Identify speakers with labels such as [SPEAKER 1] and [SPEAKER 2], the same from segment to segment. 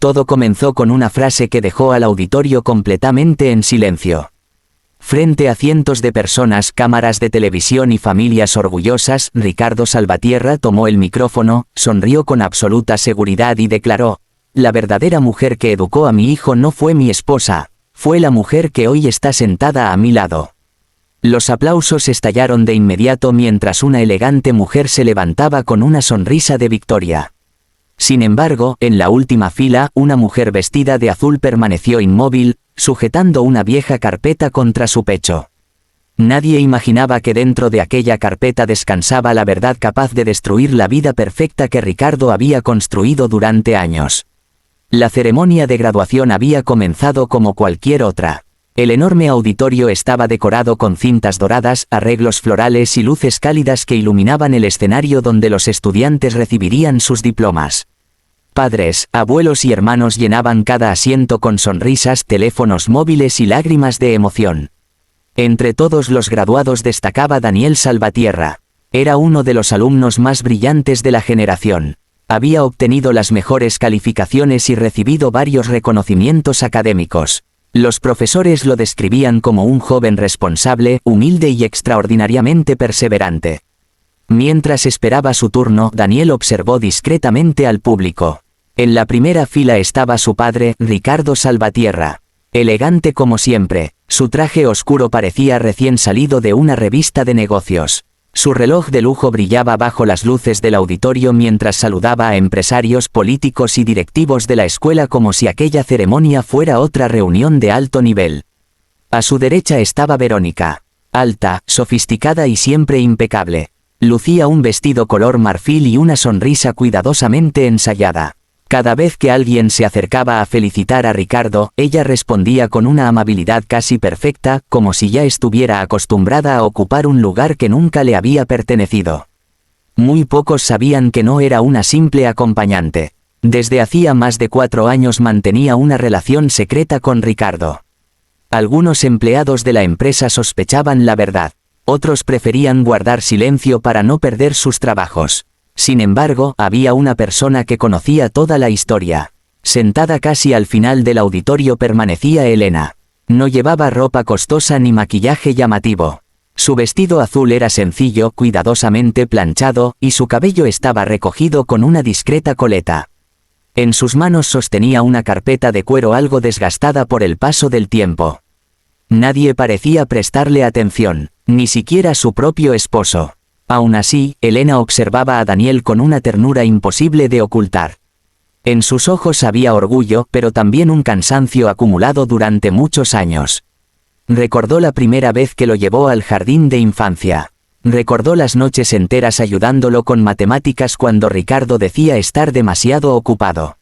[SPEAKER 1] Todo comenzó con una frase que dejó al auditorio completamente en silencio. Frente a cientos de personas, cámaras de televisión y familias orgullosas, Ricardo Salvatierra tomó el micrófono, sonrió con absoluta seguridad y declaró: «La verdadera mujer que educó a mi hijo no fue mi esposa, fue la mujer que hoy está sentada a mi lado». Los aplausos estallaron de inmediato mientras una elegante mujer se levantaba con una sonrisa de victoria. Sin embargo, en la última fila, una mujer vestida de azul permaneció inmóvil, sujetando una vieja carpeta contra su pecho. Nadie imaginaba que dentro de aquella carpeta descansaba la verdad capaz de destruir la vida perfecta que Ricardo había construido durante años. La ceremonia de graduación había comenzado como cualquier otra. El enorme auditorio estaba decorado con cintas doradas, arreglos florales y luces cálidas que iluminaban el escenario donde los estudiantes recibirían sus diplomas. Padres, abuelos y hermanos llenaban cada asiento con sonrisas, teléfonos móviles y lágrimas de emoción. Entre todos los graduados destacaba Daniel Salvatierra. Era uno de los alumnos más brillantes de la generación. Había obtenido las mejores calificaciones y recibido varios reconocimientos académicos. Los profesores lo describían como un joven responsable, humilde y extraordinariamente perseverante. Mientras esperaba su turno, Daniel observó discretamente al público. En la primera fila estaba su padre, Ricardo Salvatierra. Elegante como siempre, su traje oscuro parecía recién salido de una revista de negocios. Su reloj de lujo brillaba bajo las luces del auditorio mientras saludaba a empresarios, políticos y directivos de la escuela como si aquella ceremonia fuera otra reunión de alto nivel. A su derecha estaba Verónica. Alta, sofisticada y siempre impecable. Lucía un vestido color marfil y una sonrisa cuidadosamente ensayada. Cada vez que alguien se acercaba a felicitar a Ricardo, ella respondía con una amabilidad casi perfecta, como si ya estuviera acostumbrada a ocupar un lugar que nunca le había pertenecido. Muy pocos sabían que no era una simple acompañante. Desde hacía más de 4 años mantenía una relación secreta con Ricardo. Algunos empleados de la empresa sospechaban la verdad. Otros preferían guardar silencio para no perder sus trabajos. Sin embargo, había una persona que conocía toda la historia. Sentada casi al final del auditorio permanecía Elena. No llevaba ropa costosa ni maquillaje llamativo. Su vestido azul era sencillo, cuidadosamente planchado, y su cabello estaba recogido con una discreta coleta. En sus manos sostenía una carpeta de cuero algo desgastada por el paso del tiempo. Nadie parecía prestarle atención, ni siquiera su propio esposo. Aún así, Elena observaba a Daniel con una ternura imposible de ocultar. En sus ojos había orgullo, pero también un cansancio acumulado durante muchos años. Recordó la primera vez que lo llevó al jardín de infancia. Recordó las noches enteras ayudándolo con matemáticas cuando Ricardo decía estar demasiado ocupado.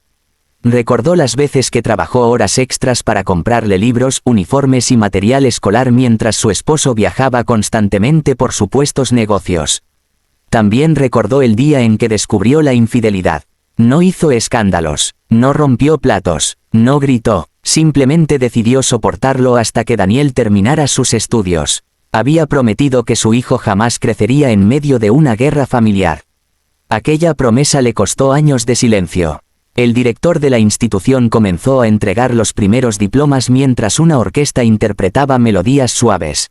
[SPEAKER 1] Recordó las veces que trabajó horas extras para comprarle libros, uniformes y material escolar mientras su esposo viajaba constantemente por supuestos negocios. También recordó el día en que descubrió la infidelidad. No hizo escándalos, no rompió platos, no gritó, simplemente decidió soportarlo hasta que Daniel terminara sus estudios. Había prometido que su hijo jamás crecería en medio de una guerra familiar. Aquella promesa le costó años de silencio. El director de la institución comenzó a entregar los primeros diplomas mientras una orquesta interpretaba melodías suaves.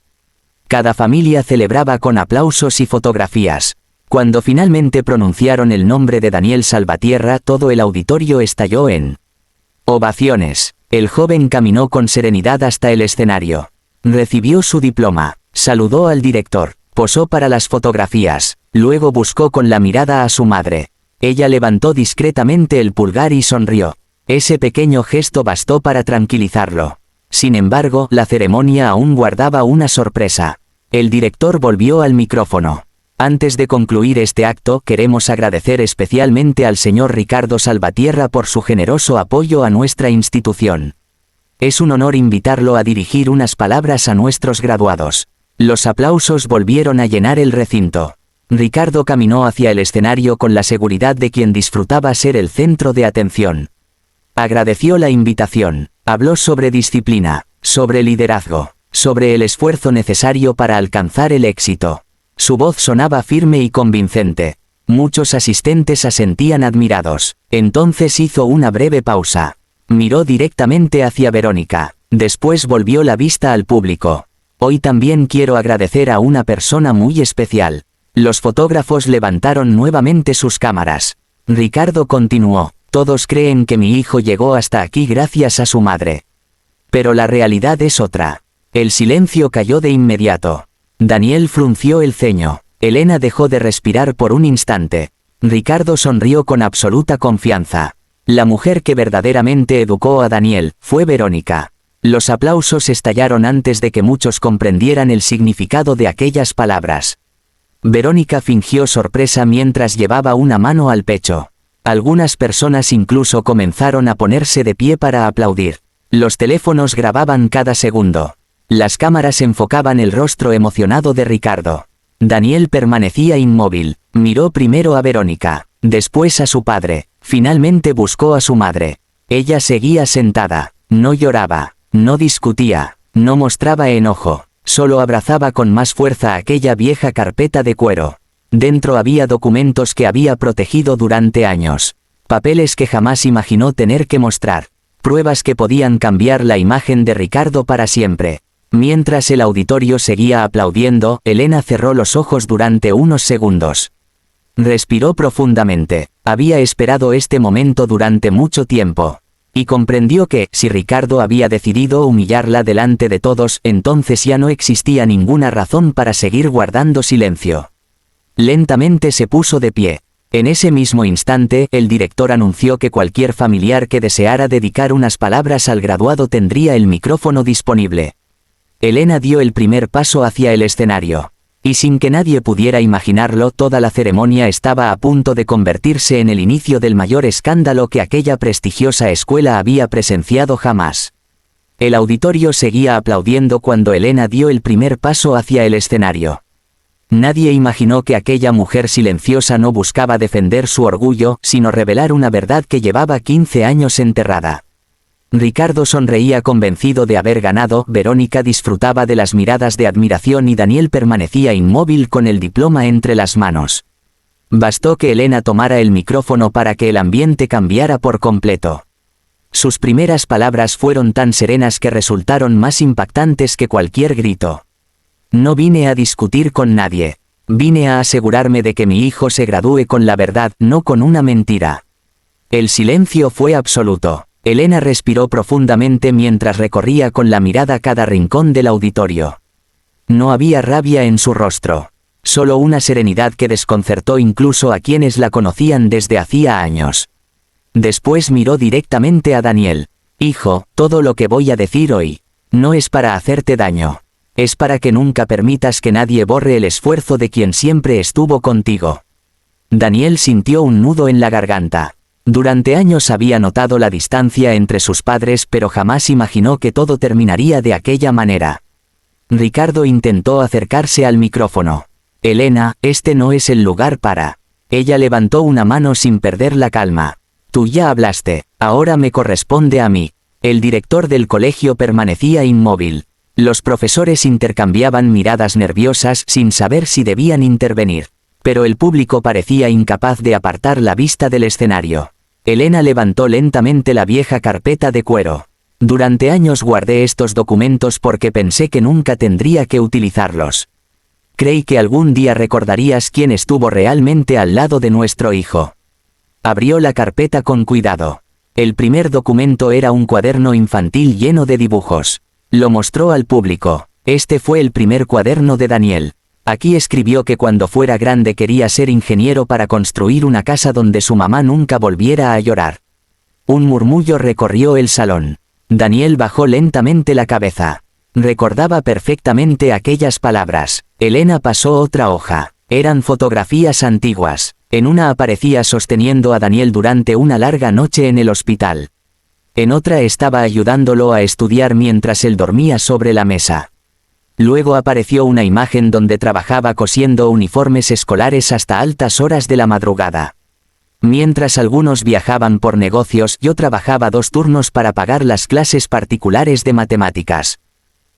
[SPEAKER 1] Cada familia celebraba con aplausos y fotografías. Cuando finalmente pronunciaron el nombre de Daniel Salvatierra, todo el auditorio estalló en ovaciones. El joven caminó con serenidad hasta el escenario. Recibió su diploma, saludó al director, posó para las fotografías, luego buscó con la mirada a su madre. Ella levantó discretamente el pulgar y sonrió. Ese pequeño gesto bastó para tranquilizarlo. Sin embargo, la ceremonia aún guardaba una sorpresa. El director volvió al micrófono. Antes de concluir este acto, queremos agradecer especialmente al señor Ricardo Salvatierra por su generoso apoyo a nuestra institución. Es un honor invitarlo a dirigir unas palabras a nuestros graduados. Los aplausos volvieron a llenar el recinto. Ricardo caminó hacia el escenario con la seguridad de quien disfrutaba ser el centro de atención. Agradeció la invitación, habló sobre disciplina, sobre liderazgo, sobre el esfuerzo necesario para alcanzar el éxito. Su voz sonaba firme y convincente. Muchos asistentes asentían admirados. Entonces hizo una breve pausa. Miró directamente hacia Verónica. Después volvió la vista al público. Hoy también quiero agradecer a una persona muy especial. Los fotógrafos levantaron nuevamente sus cámaras. Ricardo continuó. Todos creen que mi hijo llegó hasta aquí gracias a su madre. Pero la realidad es otra. El silencio cayó de inmediato. Daniel frunció el ceño. Elena dejó de respirar por un instante. Ricardo sonrió con absoluta confianza. La mujer que verdaderamente educó a Daniel fue Verónica. Los aplausos estallaron antes de que muchos comprendieran el significado de aquellas palabras. Verónica fingió sorpresa mientras llevaba una mano al pecho. Algunas personas incluso comenzaron a ponerse de pie para aplaudir. Los teléfonos grababan cada segundo. Las cámaras enfocaban el rostro emocionado de Ricardo. Daniel permanecía inmóvil. Miró primero a Verónica, después a su padre, finalmente buscó a su madre. Ella seguía sentada, no lloraba, no discutía, no mostraba enojo, solo abrazaba con más fuerza aquella vieja carpeta de cuero. Dentro había documentos que había protegido durante años, papeles que jamás imaginó tener que mostrar, pruebas que podían cambiar la imagen de Ricardo para siempre. Mientras el auditorio seguía aplaudiendo, Elena cerró los ojos durante unos segundos. Respiró profundamente. Había esperado este momento durante mucho tiempo. Y comprendió que, si Ricardo había decidido humillarla delante de todos, entonces ya no existía ninguna razón para seguir guardando silencio. Lentamente se puso de pie. En ese mismo instante, el director anunció que cualquier familiar que deseara dedicar unas palabras al graduado tendría el micrófono disponible. Elena dio el primer paso hacia el escenario. Y sin que nadie pudiera imaginarlo, toda la ceremonia estaba a punto de convertirse en el inicio del mayor escándalo que aquella prestigiosa escuela había presenciado jamás. El auditorio seguía aplaudiendo cuando Elena dio el primer paso hacia el escenario. Nadie imaginó que aquella mujer silenciosa no buscaba defender su orgullo, sino revelar una verdad que llevaba 15 años enterrada. Ricardo sonreía convencido de haber ganado, Verónica disfrutaba de las miradas de admiración y Daniel permanecía inmóvil con el diploma entre las manos. Bastó que Elena tomara el micrófono para que el ambiente cambiara por completo. Sus primeras palabras fueron tan serenas que resultaron más impactantes que cualquier grito. No vine a discutir con nadie. Vine a asegurarme de que mi hijo se gradúe con la verdad, no con una mentira. El silencio fue absoluto. Elena respiró profundamente mientras recorría con la mirada cada rincón del auditorio. No había rabia en su rostro, solo una serenidad que desconcertó incluso a quienes la conocían desde hacía años. Después miró directamente a Daniel. Hijo, todo lo que voy a decir hoy, no es para hacerte daño. Es para que nunca permitas que nadie borre el esfuerzo de quien siempre estuvo contigo. Daniel sintió un nudo en la garganta. Durante años había notado la distancia entre sus padres, pero jamás imaginó que todo terminaría de aquella manera. Ricardo intentó acercarse al micrófono. Elena, este no es el lugar para... Ella levantó una mano sin perder la calma. Tú ya hablaste, ahora me corresponde a mí. El director del colegio permanecía inmóvil. Los profesores intercambiaban miradas nerviosas sin saber si debían intervenir. Pero el público parecía incapaz de apartar la vista del escenario. Elena levantó lentamente la vieja carpeta de cuero. Durante años guardé estos documentos porque pensé que nunca tendría que utilizarlos. Creí que algún día recordarías quién estuvo realmente al lado de nuestro hijo. Abrió la carpeta con cuidado. El primer documento era un cuaderno infantil lleno de dibujos. Lo mostró al público. Este fue el primer cuaderno de Daniel. Aquí escribió que cuando fuera grande quería ser ingeniero para construir una casa donde su mamá nunca volviera a llorar. Un murmullo recorrió el salón. Daniel bajó lentamente la cabeza. Recordaba perfectamente aquellas palabras. Elena pasó otra hoja. Eran fotografías antiguas. En una aparecía sosteniendo a Daniel durante una larga noche en el hospital. En otra estaba ayudándolo a estudiar mientras él dormía sobre la mesa. Luego apareció una imagen donde trabajaba cosiendo uniformes escolares hasta altas horas de la madrugada. Mientras algunos viajaban por negocios, yo trabajaba 2 turnos para pagar las clases particulares de matemáticas.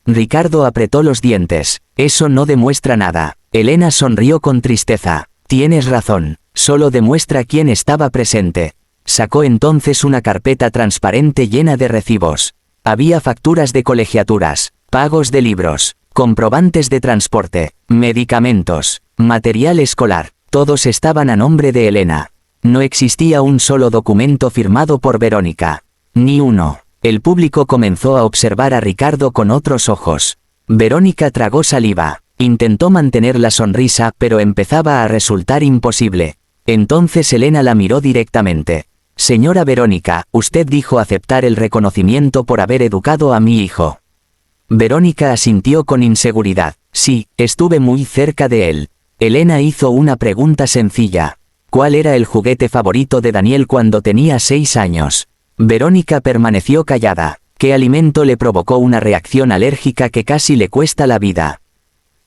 [SPEAKER 1] Ricardo apretó los dientes. Eso no demuestra nada. Elena sonrió con tristeza. Tienes razón, solo demuestra quién estaba presente. Sacó entonces una carpeta transparente llena de recibos. Había facturas de colegiaturas, pagos de libros, comprobantes de transporte, medicamentos, material escolar, todos estaban a nombre de Elena. No existía un solo documento firmado por Verónica. Ni uno. El público comenzó a observar a Ricardo con otros ojos. Verónica tragó saliva. Intentó mantener la sonrisa, pero empezaba a resultar imposible. Entonces Elena la miró directamente. Señora Verónica, usted dijo aceptar el reconocimiento por haber educado a mi hijo. Verónica asintió con inseguridad. Sí, estuve muy cerca de él. Elena hizo una pregunta sencilla. ¿Cuál era el juguete favorito de Daniel cuando tenía 6 años? Verónica permaneció callada. ¿Qué alimento le provocó una reacción alérgica que casi le cuesta la vida?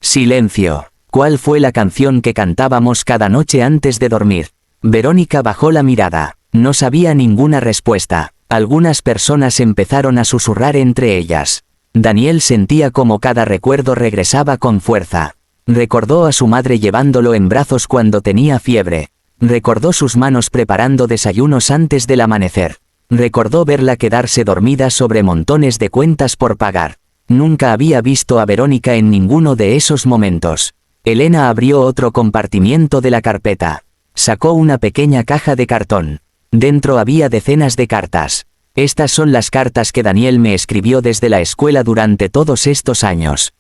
[SPEAKER 1] Silencio. ¿Cuál fue la canción que cantábamos cada noche antes de dormir? Verónica bajó la mirada. No sabía ninguna respuesta. Algunas personas empezaron a susurrar entre ellas. Daniel sentía como cada recuerdo regresaba con fuerza. Recordó a su madre llevándolo en brazos cuando tenía fiebre. Recordó sus manos preparando desayunos antes del amanecer. Recordó verla quedarse dormida sobre montones de cuentas por pagar. Nunca había visto a Verónica en ninguno de esos momentos. Elena abrió otro compartimiento de la carpeta. Sacó una pequeña caja de cartón. Dentro había decenas de cartas. Estas son las cartas que Daniel me escribió desde la escuela durante todos estos años.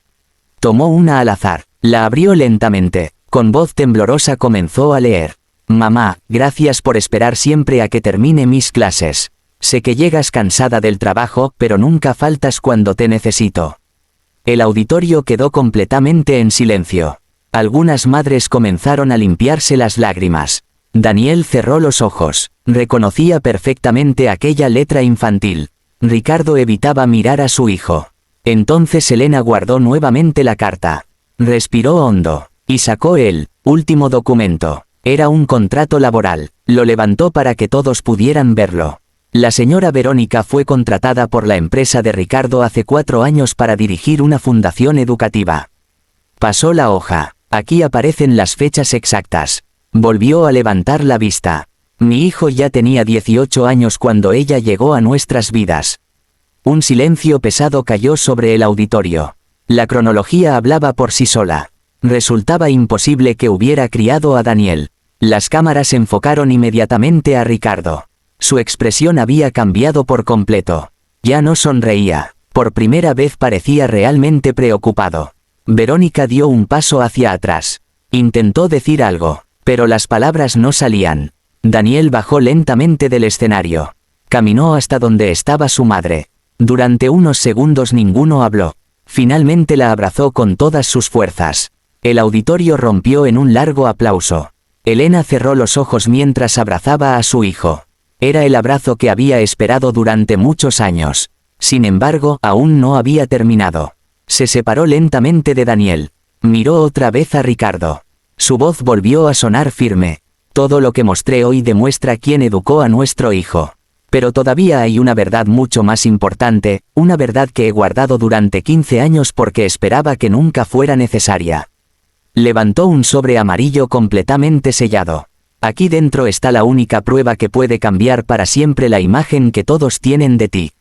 [SPEAKER 1] Tomó una al azar. La abrió lentamente. Con voz temblorosa comenzó a leer. Mamá, gracias por esperar siempre a que termine mis clases. Sé que llegas cansada del trabajo, pero nunca faltas cuando te necesito. El auditorio quedó completamente en silencio. Algunas madres comenzaron a limpiarse las lágrimas. Daniel cerró los ojos. Reconocía perfectamente aquella letra infantil. Ricardo evitaba mirar a su hijo. Entonces Elena guardó nuevamente la carta. Respiró hondo. Y sacó el último documento. Era un contrato laboral. Lo levantó para que todos pudieran verlo. La señora Verónica fue contratada por la empresa de Ricardo hace 4 años para dirigir una fundación educativa. Pasó la hoja. Aquí aparecen las fechas exactas. Volvió a levantar la vista. Mi hijo ya tenía 18 años cuando ella llegó a nuestras vidas. Un silencio pesado cayó sobre el auditorio. La cronología hablaba por sí sola. Resultaba imposible que hubiera criado a Daniel. Las cámaras enfocaron inmediatamente a Ricardo. Su expresión había cambiado por completo. Ya no sonreía. Por primera vez parecía realmente preocupado. Verónica dio un paso hacia atrás. Intentó decir algo, pero las palabras no salían. Daniel bajó lentamente del escenario. Caminó hasta donde estaba su madre. Durante unos segundos ninguno habló. Finalmente la abrazó con todas sus fuerzas. El auditorio rompió en un largo aplauso. Elena cerró los ojos mientras abrazaba a su hijo. Era el abrazo que había esperado durante muchos años. Sin embargo, aún no había terminado. Se separó lentamente de Daniel. Miró otra vez a Ricardo. Su voz volvió a sonar firme. Todo lo que mostré hoy demuestra quién educó a nuestro hijo. Pero todavía hay una verdad mucho más importante, una verdad que he guardado durante 15 años porque esperaba que nunca fuera necesaria. Levantó un sobre amarillo completamente sellado. Aquí dentro está la única prueba que puede cambiar para siempre la imagen que todos tienen de ti.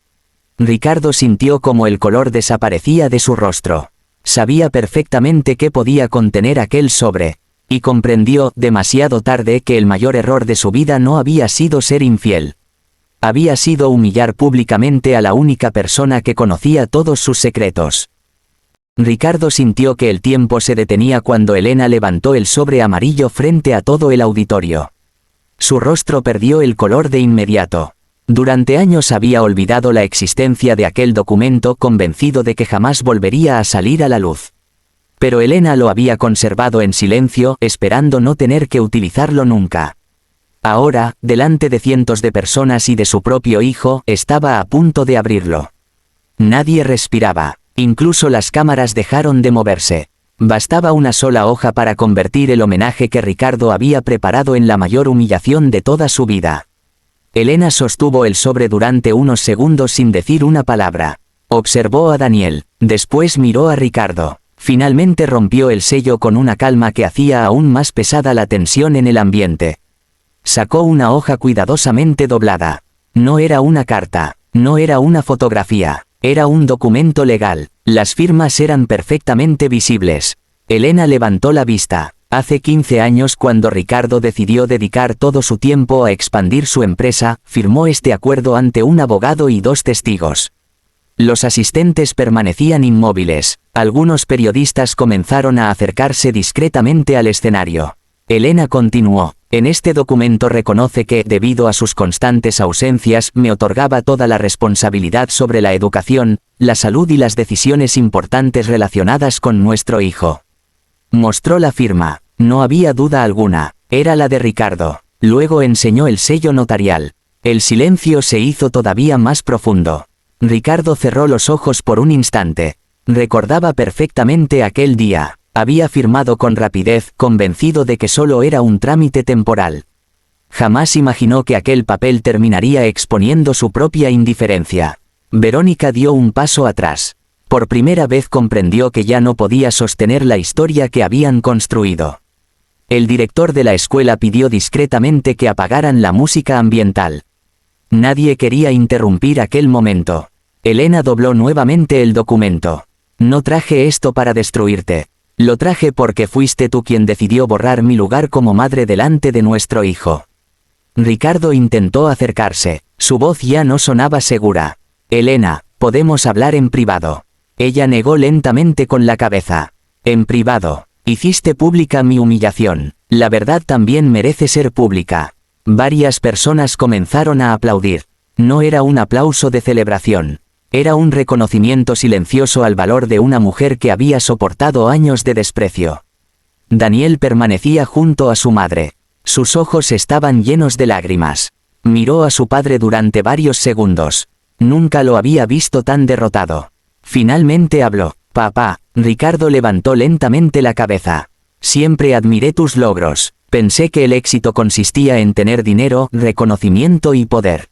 [SPEAKER 1] Ricardo sintió como el color desaparecía de su rostro. Sabía perfectamente qué podía contener aquel sobre, y comprendió, demasiado tarde, que el mayor error de su vida no había sido ser infiel. Había sido humillar públicamente a la única persona que conocía todos sus secretos. Ricardo sintió que el tiempo se detenía cuando Elena levantó el sobre amarillo frente a todo el auditorio. Su rostro perdió el color de inmediato. Durante años había olvidado la existencia de aquel documento, convencido de que jamás volvería a salir a la luz. Pero Elena lo había conservado en silencio, esperando no tener que utilizarlo nunca. Ahora, delante de cientos de personas y de su propio hijo, estaba a punto de abrirlo. Nadie respiraba. Incluso las cámaras dejaron de moverse. Bastaba una sola hoja para convertir el homenaje que Ricardo había preparado en la mayor humillación de toda su vida. Elena sostuvo el sobre durante unos segundos sin decir una palabra. Observó a Daniel, después miró a Ricardo. Finalmente rompió el sello con una calma que hacía aún más pesada la tensión en el ambiente. Sacó una hoja cuidadosamente doblada. No era una carta, no era una fotografía, era un documento legal. Las firmas eran perfectamente visibles. Elena levantó la vista. Hace 15 años, cuando Ricardo decidió dedicar todo su tiempo a expandir su empresa, firmó este acuerdo ante un abogado y 2 testigos. Los asistentes permanecían inmóviles. Algunos periodistas comenzaron a acercarse discretamente al escenario. Elena continuó. En este documento reconoce que, debido a sus constantes ausencias, me otorgaba toda la responsabilidad sobre la educación, la salud y las decisiones importantes relacionadas con nuestro hijo. Mostró la firma. No había duda alguna. Era la de Ricardo. Luego enseñó el sello notarial. El silencio se hizo todavía más profundo. Ricardo cerró los ojos por un instante. Recordaba perfectamente aquel día. Había firmado con rapidez, convencido de que solo era un trámite temporal. Jamás imaginó que aquel papel terminaría exponiendo su propia indiferencia. Verónica dio un paso atrás. Por primera vez comprendió que ya no podía sostener la historia que habían construido. El director de la escuela pidió discretamente que apagaran la música ambiental. Nadie quería interrumpir aquel momento. Elena dobló nuevamente el documento. No traje esto para destruirte. Lo traje porque fuiste tú quien decidió borrar mi lugar como madre delante de nuestro hijo. Ricardo intentó acercarse. Su voz ya no sonaba segura. Elena, podemos hablar en privado. Ella negó lentamente con la cabeza. En privado. Hiciste pública mi humillación. La verdad también merece ser pública. Varias personas comenzaron a aplaudir. No era un aplauso de celebración. Era un reconocimiento silencioso al valor de una mujer que había soportado años de desprecio. Daniel permanecía junto a su madre. Sus ojos estaban llenos de lágrimas. Miró a su padre durante varios segundos. Nunca lo había visto tan derrotado. Finalmente habló. Papá. Ricardo levantó lentamente la cabeza. Siempre admiré tus logros. Pensé que el éxito consistía en tener dinero, reconocimiento y poder.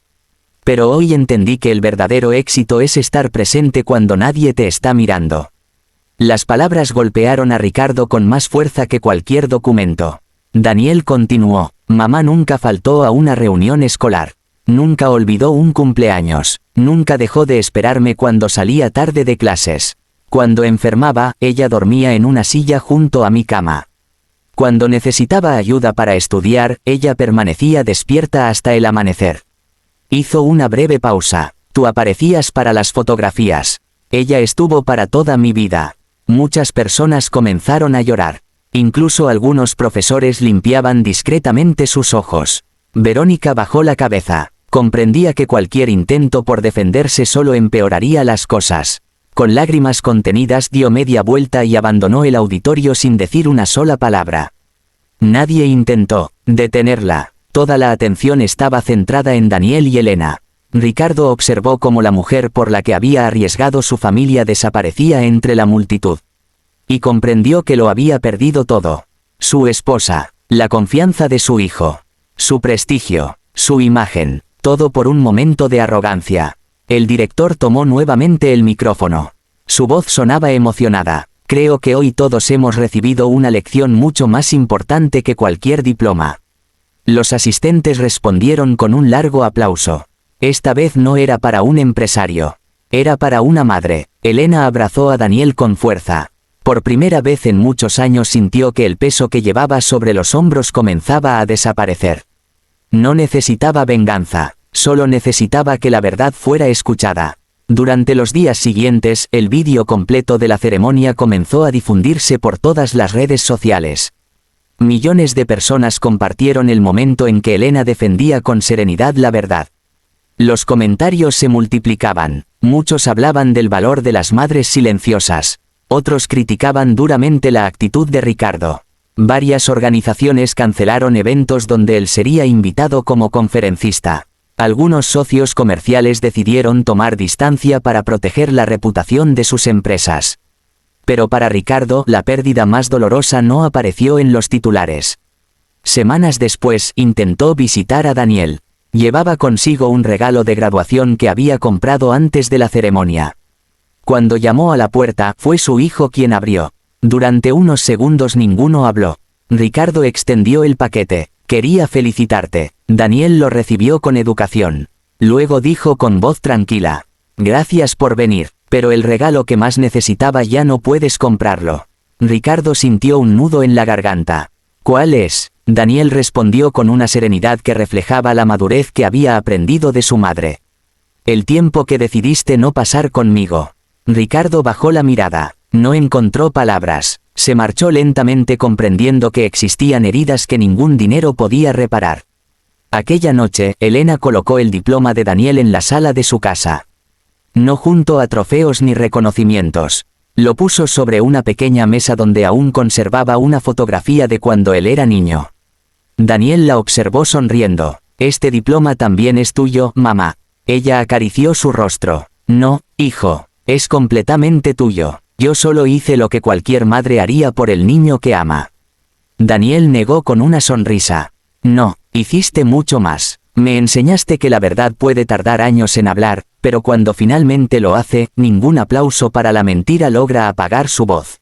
[SPEAKER 1] Pero hoy entendí que el verdadero éxito es estar presente cuando nadie te está mirando. Las palabras golpearon a Ricardo con más fuerza que cualquier documento. Daniel continuó. Mamá nunca faltó a una reunión escolar. Nunca olvidó un cumpleaños. Nunca dejó de esperarme cuando salía tarde de clases. Cuando enfermaba, ella dormía en una silla junto a mi cama. Cuando necesitaba ayuda para estudiar, ella permanecía despierta hasta el amanecer. Hizo una breve pausa. Tú aparecías para las fotografías. Ella estuvo para toda mi vida. Muchas personas comenzaron a llorar. Incluso algunos profesores limpiaban discretamente sus ojos. Verónica bajó la cabeza. Comprendía que cualquier intento por defenderse solo empeoraría las cosas. Con lágrimas contenidas dio media vuelta y abandonó el auditorio sin decir una sola palabra. Nadie intentó detenerla. Toda la atención estaba centrada en Daniel y Elena. Ricardo observó cómo la mujer por la que había arriesgado su familia desaparecía entre la multitud. Y comprendió que lo había perdido todo. Su esposa, la confianza de su hijo, su prestigio, su imagen, todo por un momento de arrogancia. El director tomó nuevamente el micrófono. Su voz sonaba emocionada. Creo que hoy todos hemos recibido una lección mucho más importante que cualquier diploma. Los asistentes respondieron con un largo aplauso. Esta vez no era para un empresario. Era para una madre. Elena abrazó a Daniel con fuerza. Por primera vez en muchos años sintió que el peso que llevaba sobre los hombros comenzaba a desaparecer. No necesitaba venganza. Solo necesitaba que la verdad fuera escuchada. Durante los días siguientes, el vídeo completo de la ceremonia comenzó a difundirse por todas las redes sociales. Millones de personas compartieron el momento en que Elena defendía con serenidad la verdad. Los comentarios se multiplicaban. Muchos hablaban del valor de las madres silenciosas. Otros criticaban duramente la actitud de Ricardo. Varias organizaciones cancelaron eventos donde él sería invitado como conferencista. Algunos socios comerciales decidieron tomar distancia para proteger la reputación de sus empresas. Pero para Ricardo, la pérdida más dolorosa no apareció en los titulares. Semanas después, intentó visitar a Daniel. Llevaba consigo un regalo de graduación que había comprado antes de la ceremonia. Cuando llamó a la puerta, fue su hijo quien abrió. Durante unos segundos ninguno habló. Ricardo extendió el paquete. Quería felicitarte. Daniel lo recibió con educación. Luego dijo con voz tranquila. Gracias por venir, pero el regalo que más necesitaba ya no puedes comprarlo. Ricardo sintió un nudo en la garganta. ¿Cuál es? Daniel respondió con una serenidad que reflejaba la madurez que había aprendido de su madre. El tiempo que decidiste no pasar conmigo. Ricardo bajó la mirada. No encontró palabras. Se marchó lentamente comprendiendo que existían heridas que ningún dinero podía reparar. Aquella noche, Elena colocó el diploma de Daniel en la sala de su casa. No junto a trofeos ni reconocimientos. Lo puso sobre una pequeña mesa donde aún conservaba una fotografía de cuando él era niño. Daniel la observó sonriendo. Este diploma también es tuyo, mamá. Ella acarició su rostro. No, hijo, es completamente tuyo. Yo solo hice lo que cualquier madre haría por el niño que ama. Daniel negó con una sonrisa. No, hiciste mucho más. Me enseñaste que la verdad puede tardar años en hablar, pero cuando finalmente lo hace, ningún aplauso para la mentira logra apagar su voz.